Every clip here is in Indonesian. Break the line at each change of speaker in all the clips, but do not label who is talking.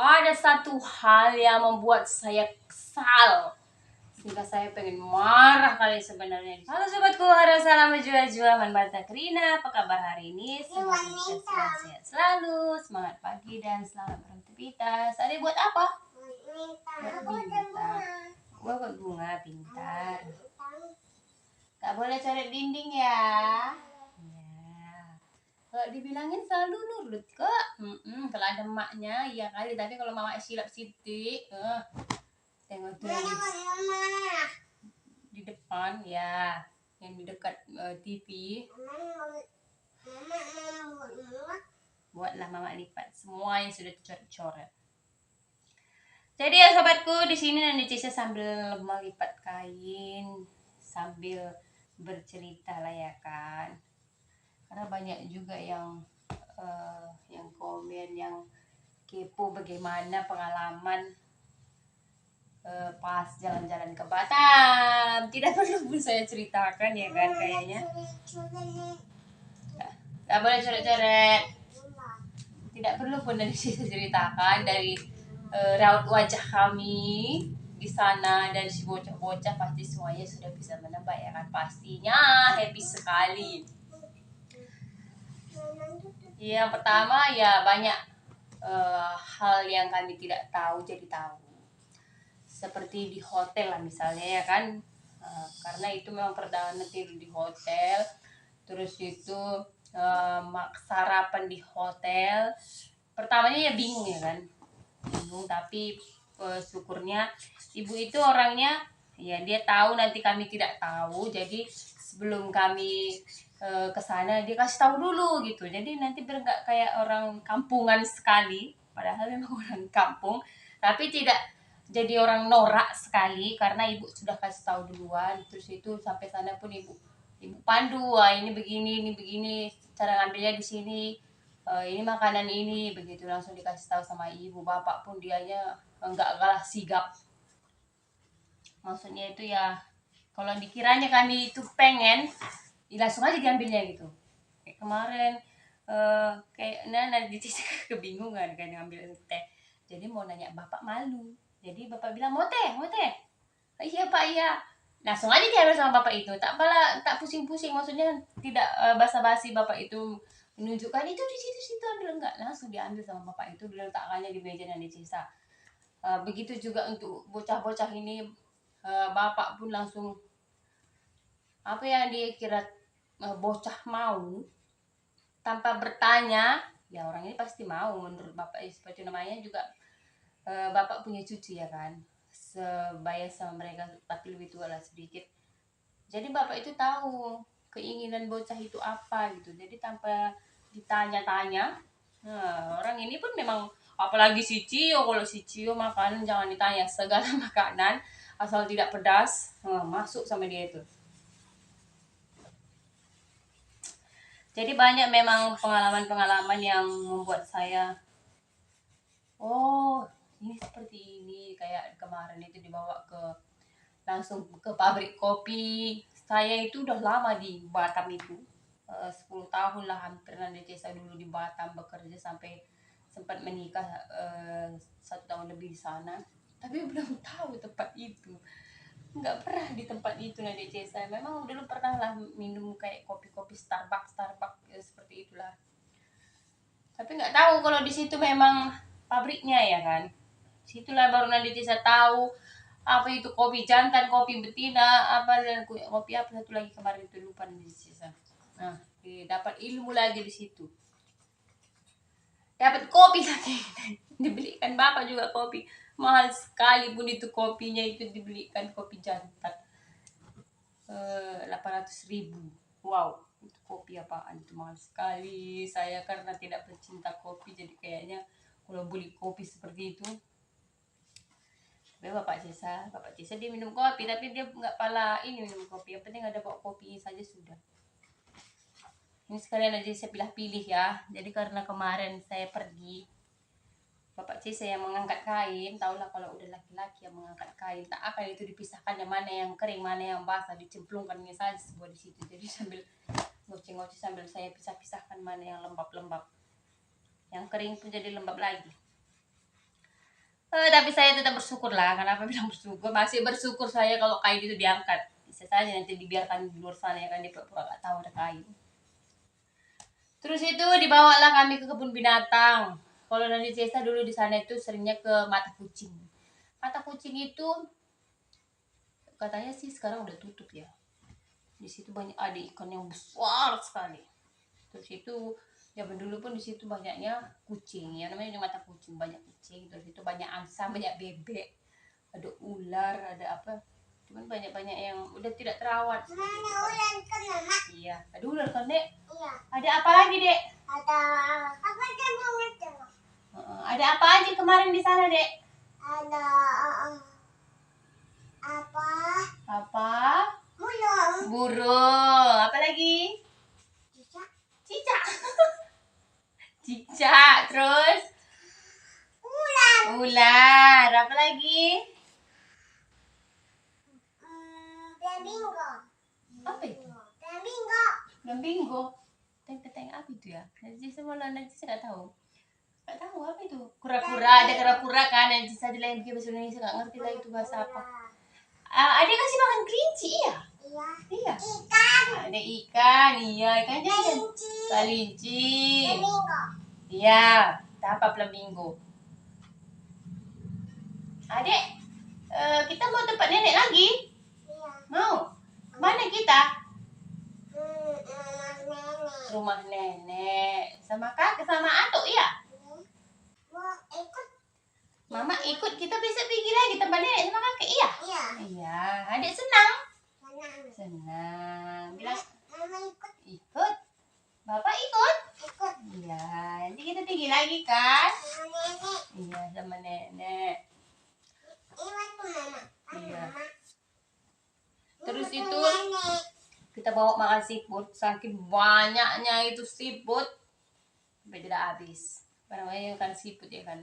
ada satu hal yang membuat saya kesal. Sehingga saya pengen marah kali sebenarnya. Halo sobatku, harus salam berjua-jua Manbata Krina. Apa kabar hari ini? Semoga kita sehat selalu, semangat pagi dan selamat beraktivitas. Hari buat apa? Buat bunga, pintar. Gak boleh coret dinding ya. Kalau dibilangin selalu nurut kok. Kalau ada emaknya ya kali, tapi kalau mama silap sidik, tengok tuh di depan ya, yang di dekat TV. Buatlah mama lipat semua yang sudah dicoret-coret. Jadi ya sobatku, di sini Nani Cica sambil melipat kain, sambil bercerita lah ya kan. Karena banyak juga yang komen, yang kepo bagaimana pengalaman pas jalan-jalan ke Batam. Tidak perlu pun saya ceritakan ya kan, kayaknya. Gak boleh coret-coret. Tidak perlu pun dari saya ceritakan dari raut wajah kami di sana, dan si bocah-bocah pasti semuanya sudah bisa menebak ya kan, pastinya happy sekali. Yang pertama ya banyak hal yang kami tidak tahu jadi tahu, seperti di hotel lah misalnya ya kan, karena itu memang perdana tidur di hotel, terus itu sarapan di hotel. Pertamanya ya bingung ya kan, bingung, tapi syukurnya ibu itu orangnya ya dia tahu nanti kami tidak tahu, jadi sebelum kami ke sana dia kasih tahu dulu gitu, jadi nanti biar nggak kayak orang kampungan sekali, padahal memang orang kampung, tapi tidak jadi orang norak sekali karena ibu sudah kasih tahu duluan. Terus itu sampai sana pun ibu pandu, ini begini cara ngambilnya di sini, ini makanan ini, begitu langsung dikasih tahu sama ibu. Bapak pun dianya enggak kalah sigap, maksudnya itu ya kalau dikiranya kami itu pengen langsung aja diambilnya gitu. Kayak kemarin kayak Nana di kebingungan kan ngambil teh, jadi mau nanya bapak malu, jadi bapak bilang mau teh. Iya pak, iya. Langsung aja diambil sama bapak itu, tak pusing-pusing, maksudnya tidak basa-basi. Bapak itu menunjukkan itu di situ ambil, enggak, langsung diambil sama bapak itu, diletakkannya di meja yang disisa. Begitu juga untuk bocah-bocah ini, bapak pun langsung apa yang dia kira bocah mau tanpa bertanya, ya orang ini pasti mau menurut bapak. Seperti namanya juga bapak punya cucu ya kan, sebaya sama mereka tapi lebih tua lah sedikit, jadi bapak itu tahu keinginan bocah itu apa gitu, jadi tanpa ditanya-tanya. Orang ini pun memang, apalagi si Cio, kalau si Cio makanan jangan ditanya, segala makanan asal tidak pedas masuk sama dia itu. Jadi banyak memang pengalaman-pengalaman yang membuat saya, oh ini seperti ini. Kayak kemarin itu dibawa langsung ke pabrik kopi. Saya itu udah lama di Batam itu, 10 tahun lah hampir. Nanti saya dulu di Batam bekerja sampai sempat menikah 1 tahun lebih di sana, tapi belum tahu tempat itu. Nggak pernah di tempat itu Nade Cesa. Memang dulu pernah lah minum kayak kopi-kopi Starbucks seperti itulah, tapi nggak tahu kalau di situ memang pabriknya ya kan. Situlah baru Nade Cesa tahu apa itu kopi jantan, kopi betina, apa dan kopi apa satu lagi kemarin itu lupa Nade Cesa. Nah, dapat ilmu lagi di situ. Dapat kopi lagi. Dibelikan bapak juga kopi. Mahal sekali pun itu kopinya, itu dibelikan kopi jantan. 800.000. Wow, itu kopi apaan itu, mahal sekali. Saya karena tidak pecinta kopi, jadi kayaknya kalau beli kopi seperti itu. Bapak Cesa dia minum kopi, tapi dia nggak pala ini minum kopi. Yang penting ada bawa kopi saja sudah. Ini sekalian aja saya pilih-pilih ya. Jadi karena kemarin saya pergi, Bapak Cesa yang mengangkat kain, tahulah kalau udah laki-laki yang mengangkat kain, tak akan itu dipisahkan yang mana yang kering, mana yang basah, dicemplungkannya saja semua di situ. Jadi sambil ngoceh-ngoceh sambil saya pisah-pisahkan mana yang lembab-lembab, yang kering pun jadi lembab lagi. Tapi saya tetap bersyukur lah. Kenapa bilang bersyukur? Masih bersyukur saya kalau kain itu diangkat. Bisa saja nanti dibiarkan di luar sana ya kan, dia pura-pura gak tahu ada kain. Terus itu dibawalah kami ke kebun binatang. Kalau dari Cesa dulu di sana itu seringnya ke Mata Kucing. Mata Kucing itu katanya sih sekarang udah tutup ya. Di situ banyak ada ikan yang besar sekali. Terus itu zaman dulu pun di situ banyaknya kucing ya, namanya Mata Kucing, banyak kucing. Terus itu banyak angsa, banyak bebek, ada ular, ada apa, cuman banyak-banyak yang udah tidak terawat.
Mana ular kan mama?
Iya, ada ular kan dek?
Iya.
Ada apa lagi dek?
Ada apa kamu itu?
Ada apa aja kemarin di sana dek?
Ada apa?
Apa?
Burung.
Burung. Apa lagi?
Cicak.
Cicak. Cicak. Terus?
Ular.
Ular. Apa lagi?
Flamingo.
Apa itu?
Flamingo.
Flamingo. Teng-teng apa itu ya? Nanti semua nanti saya nggak tahu. Nggak tahu apa itu. Kura-kura, ada kura-kura kan. Nanti saya lagi bahasa Indonesia nggak ngerti lah itu bahasa apa. Ada kasih makan kelinci ya?
Iya.
Iya.
Ikan.
Ada ikan, iya ikan
Kelinci.
kelinci.
Flamingo.
Iya, apa flamingo. Adek, kita mau tempat nenek lagi?
Iya.
Mau? Mana kita?
Nenek.
Rumah nenek. Sama kakek, sama atuk ya?
Mau ikut?
Mama ikut, kita bisa pergi lagi tempat nenek sama kakek iya?
Iya.
Iya, adek senang?
Senang.
Senang. Bilang
Mama ikut.
ikut. Bapak ikut?
Ikut.
Iya, nanti kita pergi lagi kan?
Sama nenek.
Iya, sama nenek.
Iwan tuh mama.
Iya.
Mama.
Terus
Ini
itu
nenek.
kita bawa makan seafood, saking banyaknya itu seafood sampai tidak habis. Apa namanya kan seafood ya kan,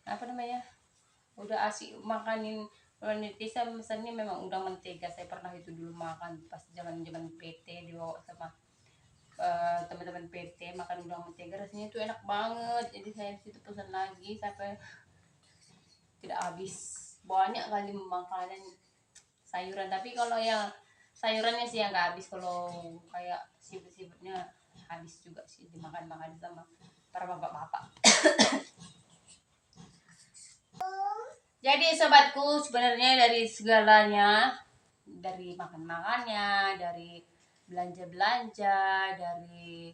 apa namanya, udah asik makanin. Kalau netizen pesannya memang udah mentega. Saya pernah itu dulu makan pas zaman PT, dibawa sama teman-teman PT makan udang mentega, rasanya itu enak banget. Jadi saya di situ pesan lagi sampai tidak habis. Banyak kali makanan sayuran, tapi kalau yang sayurannya sih yang nggak habis. Kalau kayak sibuk-sibuknya habis juga sih dimakan-makan sama para bapak-bapak. Jadi sobatku, sebenarnya dari segalanya, dari makan-makannya, dari belanja-belanja, dari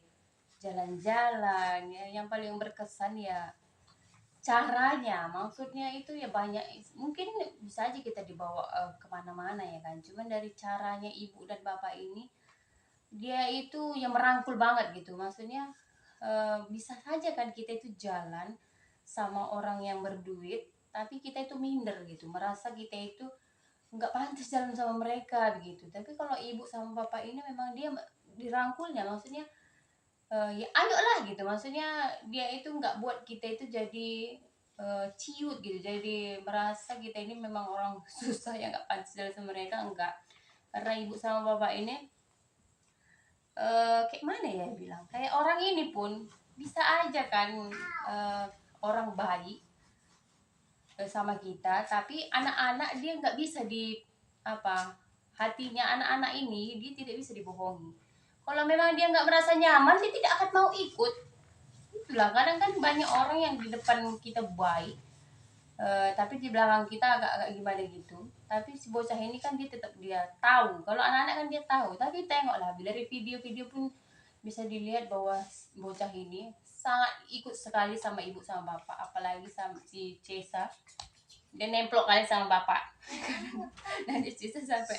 jalan-jalan, ya yang paling berkesan ya caranya. Maksudnya itu ya banyak, mungkin bisa aja kita dibawa kemana-mana ya kan, cuman dari caranya ibu dan bapak ini, dia itu yang merangkul banget gitu. Maksudnya bisa saja kan kita itu jalan sama orang yang berduit, tapi kita itu minder gitu, merasa kita itu nggak pantas jalan sama mereka begitu. Tapi kalau ibu sama bapak ini memang dia dirangkulnya, maksudnya ya ayolah gitu. Maksudnya dia itu nggak buat kita itu jadi ciut gitu, jadi merasa kita ini memang orang susah yang nggak pantas jalan sama mereka, enggak. Karena ibu sama bapak ini kayak mana ya bilang, kayak orang ini pun bisa aja kan orang baik sama kita, tapi anak-anak dia nggak bisa di apa, hatinya anak-anak ini dia tidak bisa dibohongi. Kalau memang dia nggak merasa nyaman, dia tidak akan mau ikut. Itulah kadang kan banyak orang yang di depan kita baik, tapi di belakang kita agak-agak gimana gitu. Tapi si bocah ini kan dia tetap dia tahu. Kalau anak-anak kan dia tahu, tapi tengoklah dari video-video pun bisa dilihat bahwa bocah ini sangat ikut sekali sama ibu sama bapak, apalagi sama si Cesa. Dia nemplok kali sama bapak. Dan di situ sampai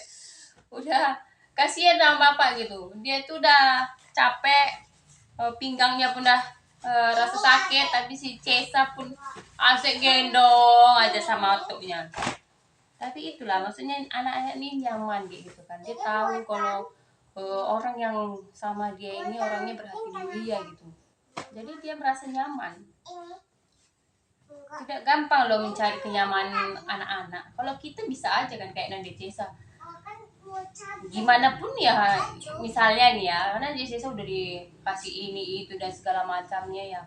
udah kasihan sama bapak gitu. Dia tuh udah capek, pinggangnya pun udah rasa sakit, tapi si Cesa pun asik gendong aja sama otuknya. Tapi itulah maksudnya anak-anak ini nyaman gitu kan. Dia tahu kalau orang yang sama dia ini orangnya berhati mulia gitu. Jadi dia merasa nyaman. Tidak gampang loh mencari kenyamanan anak-anak. Kalau kita bisa aja kan kayak Nanda Cesa. Gimana pun ya, misalnya nih ya, karena Cesa udah dikasih ini itu dan segala macamnya ya.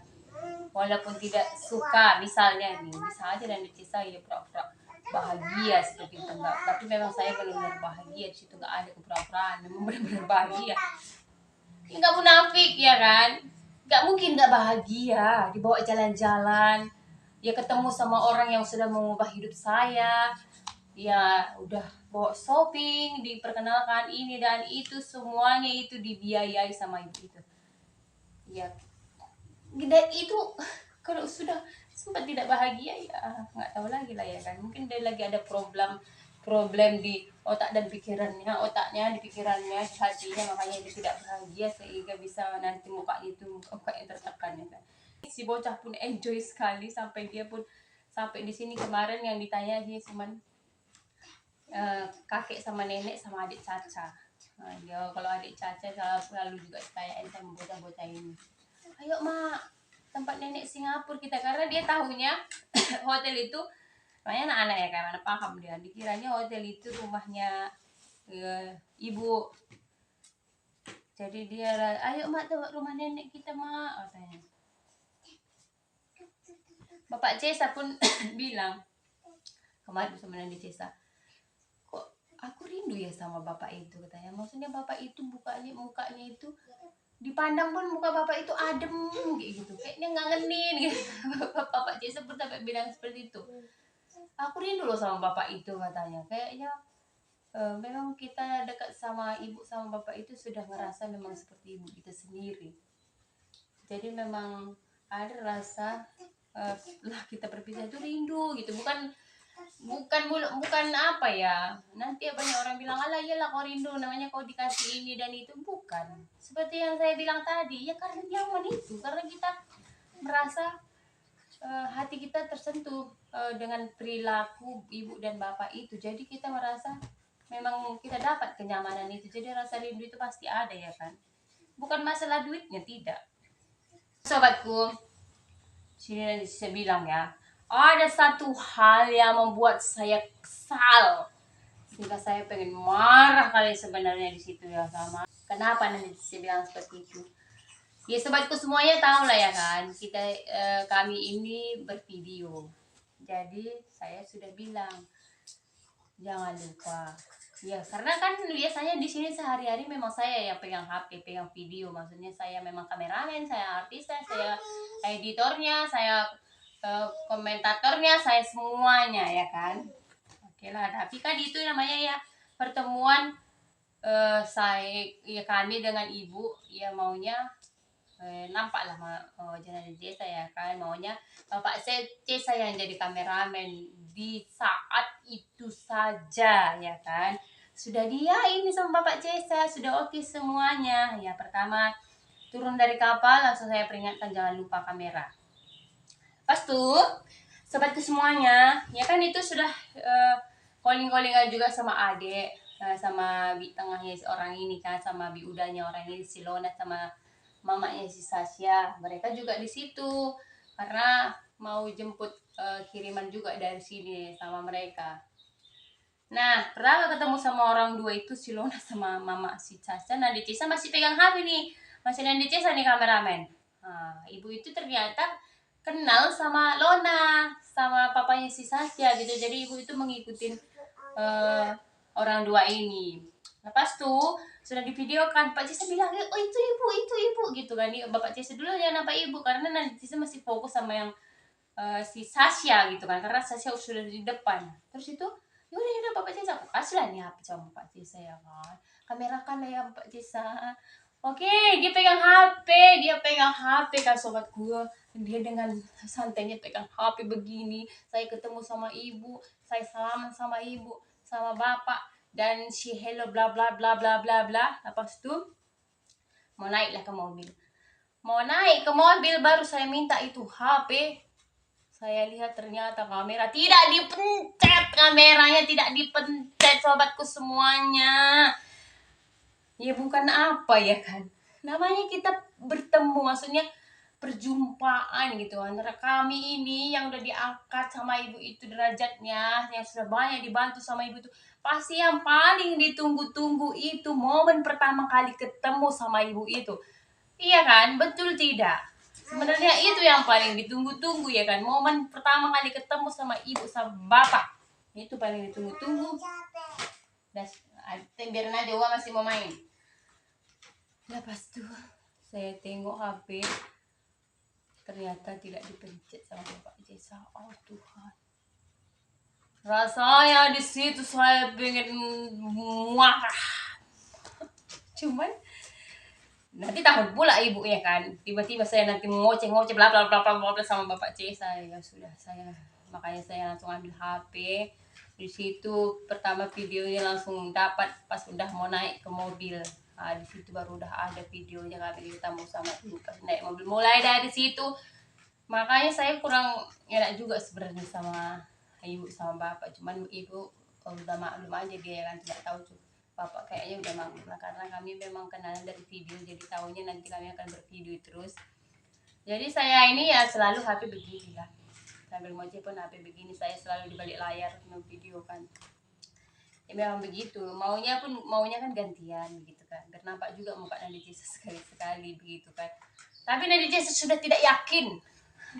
walaupun tidak suka, misalnya nih, bisa aja dan Cesa ya pura-pura bahagia seperti itu, enggak, tapi memang saya benar-benar bahagia di situ, nggak ada kepura-puraan, memang benar-benar bahagia. Nggak munafik ya kan, nggak mungkin nggak bahagia, dibawa jalan-jalan, ya ketemu sama orang yang sudah mengubah hidup saya, ya udah bawa shopping, diperkenalkan ini dan itu, semuanya itu dibiayai sama ibu itu. Ya, dan itu kalau sudah sempat tidak bahagia ya nggak tahu lagi lah ya kan, mungkin dia lagi ada problem di otak dan pikirannya, di pikirannya, di hatinya, makanya dia tidak bahagia sehingga bisa nanti muka itu muka yang tertekan ya kan. Si bocah pun enjoy sekali, sampai dia pun sampai di sini kemarin yang ditanya dia cuman kakek sama nenek sama adik Caca. Ya kalau adik Caca selalu juga ditanyain sama bocah-bocah ini, ayo mak, tempat nenek Singapura kita, karena dia tahunya hotel itu, makanya anak-anak ya kan, mana paham dia, dikiranya hotel itu rumahnya ibu. Jadi dia, ayo mak, tuh rumah nenek kita mak, katanya. Bapak Cesa pun bilang kemarin sama Nandi Cesa, kok aku rindu ya sama bapak itu, katanya. Maksudnya bapak itu mukanya itu dipandang pun muka bapak itu adem kayak gitu, kayaknya ngangenin gitu. Bapak Cesa pun sampai bilang seperti itu, aku rindu loh sama bapak itu, katanya. Kayaknya memang kita dekat sama ibu sama bapak itu sudah ngerasa memang seperti ibu kita sendiri. Jadi memang ada rasa lah kita berpisah itu rindu gitu, bukan apa ya, nanti banyak orang bilang alah iyalah kau rindu, namanya kau dikasih ini dan itu, bukan seperti yang saya bilang tadi ya, karena nyaman itu, karena kita merasa hati kita tersentuh dengan perilaku ibu dan bapak itu, jadi kita merasa memang kita dapat kenyamanan itu, jadi rasa rindu itu pasti ada ya kan, bukan masalah duitnya, tidak. Sobatku, sini saya bilang ya, ada satu hal yang membuat saya kesal sehingga saya pengen marah kali sebenarnya di situ ya. Sama kenapa nanti saya bilang seperti itu ya, sobatku semuanya tahu lah ya kan, kita kami ini bervideo, jadi saya sudah bilang jangan lupa ya, karena kan biasanya di sini sehari-hari memang saya yang pegang HP, pegang video, maksudnya saya memang kameramen, saya artisnya, saya editornya, saya komentatornya, saya semuanya ya kan. Oke lah, tapi kan itu namanya ya pertemuan saya ya, kami dengan ibu ya, maunya nampak lah wajah Cesa ya kan, maunya bapak Cesa yang jadi kameramen di saat itu saja ya kan. Sudah dia ini sama bapak Cesa sudah oke semuanya ya, pertama turun dari kapal langsung saya peringatkan jangan lupa kamera. Pas tuh sobatku semuanya ya kan, itu sudah calling-callingan juga sama adek, sama bi tengahnya orang ini kan, sama bi udahnya orang ini si Lona, sama mamanya si Sasha, mereka juga di situ karena mau jemput kiriman juga dari sini sama mereka. Nah, pertama ketemu sama orang dua itu, si Lona sama mama si Sasha. Nah, di Cesa masih pegang HP nih, masih di Cesa nih kameramen. Nah, ibu itu ternyata kenal sama Lona, sama papanya si Sasha gitu. Jadi ibu itu mengikutin orang dua ini. Lepas tuh sudah di video kan, Pak Cesa bilang, oh itu ibu gitu kan. Bapak Cesa dulu ya nampak ibu, karena nanti Cesa masih fokus sama yang si Sasha gitu kan, karena Sasha sudah di depan. Terus itu yaudah Bapak Cesa, aku kasih lah nih HP sama Pak Cesa ya kan, kamerakan lah ya Pak Cesa. Oke, dia pegang HP kan sobat gue, dia dengan santainya pegang HP begini. Saya ketemu sama ibu, saya salaman sama ibu, sama bapak, dan si hello bla bla bla bla bla bla. Lepas itu mau naiklah ke mobil. Mau naik ke mobil baru saya minta itu HP. Saya lihat ternyata kamera tidak dipencet, kameranya tidak dipencet sobatku semuanya. Ya bukan apa ya kan, namanya kita bertemu, maksudnya perjumpaan gitu antara kami ini yang udah diangkat sama ibu itu derajatnya, yang sudah banyak dibantu sama ibu itu, pasti yang paling ditunggu-tunggu itu momen pertama kali ketemu sama ibu itu. Iya kan, betul tidak? Sebenarnya itu yang paling ditunggu-tunggu ya kan, momen pertama kali ketemu sama ibu sama bapak itu paling ditunggu-tunggu. Dan biarin aja, Wah masih mau main. Lepas tuh saya tengok HP, ternyata tidak dipencet sama bapak Jesa. Oh Tuhan, rasanya di situ saya pengen marah. Cuman nanti takut pula ibu ya kan, tiba-tiba saya nanti ngoceh-ngoceh bla bla bla bla bla bla sama bapak Jesa. Ya sudah, makanya saya langsung ambil HP. Di situ pertama videonya langsung dapat pas udah mau naik ke mobil. Nah, di situ baru udah ada videonya kami ketemu sama ibu pas naik mobil. Mulai dari situ makanya saya kurang enak juga sebenarnya sama ibu sama bapak. Cuman ibu udah maklum aja, dia kan tidak tahu tuh. Bapak kayaknya udah maklum lah, karena kami memang kenalan dari video, jadi tahunya nanti kami akan bervideo terus. Jadi saya ini ya selalu HP begini lah, sambil ngoceh pun HP begini, saya selalu di balik layar video kan. Ya memang begitu, maunya kan gantian gitu kan, biar nampak juga muka Nadi Jesa sekali-sekali begitu kan. Tapi Nadi Jesa sudah tidak yakin,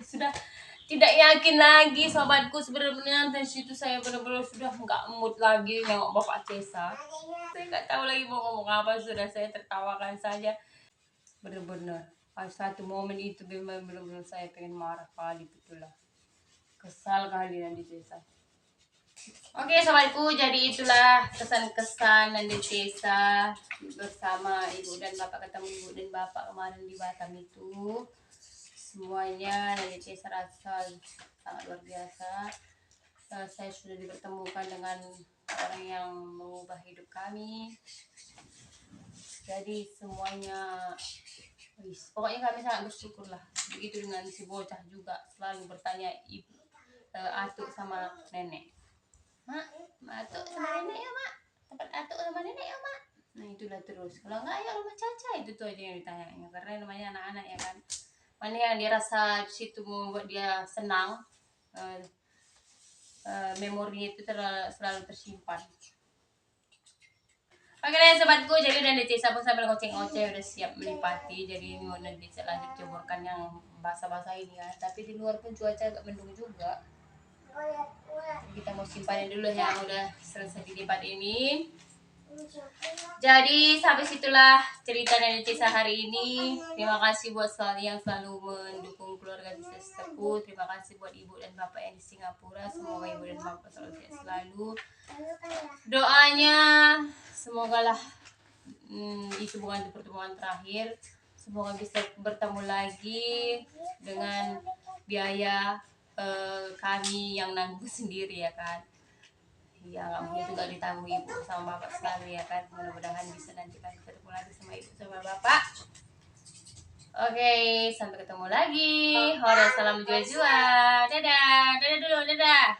sudah tidak yakin lagi sobatku. Sebenarnya dari situ saya benar-benar sudah nggak mood lagi nengok bapak Jesa. Saya nggak tahu lagi mau ngomong apa, sudah saya tertawakan saja. Benar-benar satu momen itu memang benar-benar saya pengen marah kali, betul lah, kesal kali Nadi Jesa. Oke sobatku, jadi itulah kesan-kesan Nadi Jesa bersama ibu dan bapak, ketemu ibu dan bapak kemarin di Batam itu. Semuanya Nadi Jesa rasa sangat luar biasa. Saya sudah dipertemukan dengan orang yang mengubah hidup kami. Jadi semuanya, pokoknya kami sangat bersyukur lah. Begitu dengan si bocah juga, selalu bertanya ibu, atuk sama nenek. Mak, atuk sama nenek ya mak, tempat atuk sama nenek ya mak. Nah itulah terus, kalau enggak ya rumah Caca, itu tuh aja yang ditanya, karena namanya anak-anak ya kan. Mana yang dia rasa di situ membuat dia senang, memorinya itu selalu tersimpan. Oke deh sobatku, jadi udah Jesa pun sambil ngoceh-ngoceh udah siap melipati. Jadi mau nanti lanjut jeburkan yang basah-basah ini ya. Tapi di luar pun cuaca agak mendung juga. Kita mau simpanin dulu yang udah selesai dilipat ini. Jadi sampai situlah cerita dari Jesa hari ini. Terima kasih buat yang selalu mendukung keluarga Sisterku. Terima kasih buat ibu dan bapak yang di Singapura. Semoga ibu dan bapak selalu sehat selalu. Doanya semoga lah itu bukan pertemuan terakhir. Semoga bisa bertemu lagi dengan biaya kami yang nanggung sendiri ya kan. Ya nggak mungkin juga ditanggung ibu sama bapak sekali ya kan. Mudah-mudahan bisa nanti kami ketemu lagi sama ibu sama bapak. Oke, sampai ketemu lagi. Hore, salam jua-jua. Dadah, dadah dulu, dadah.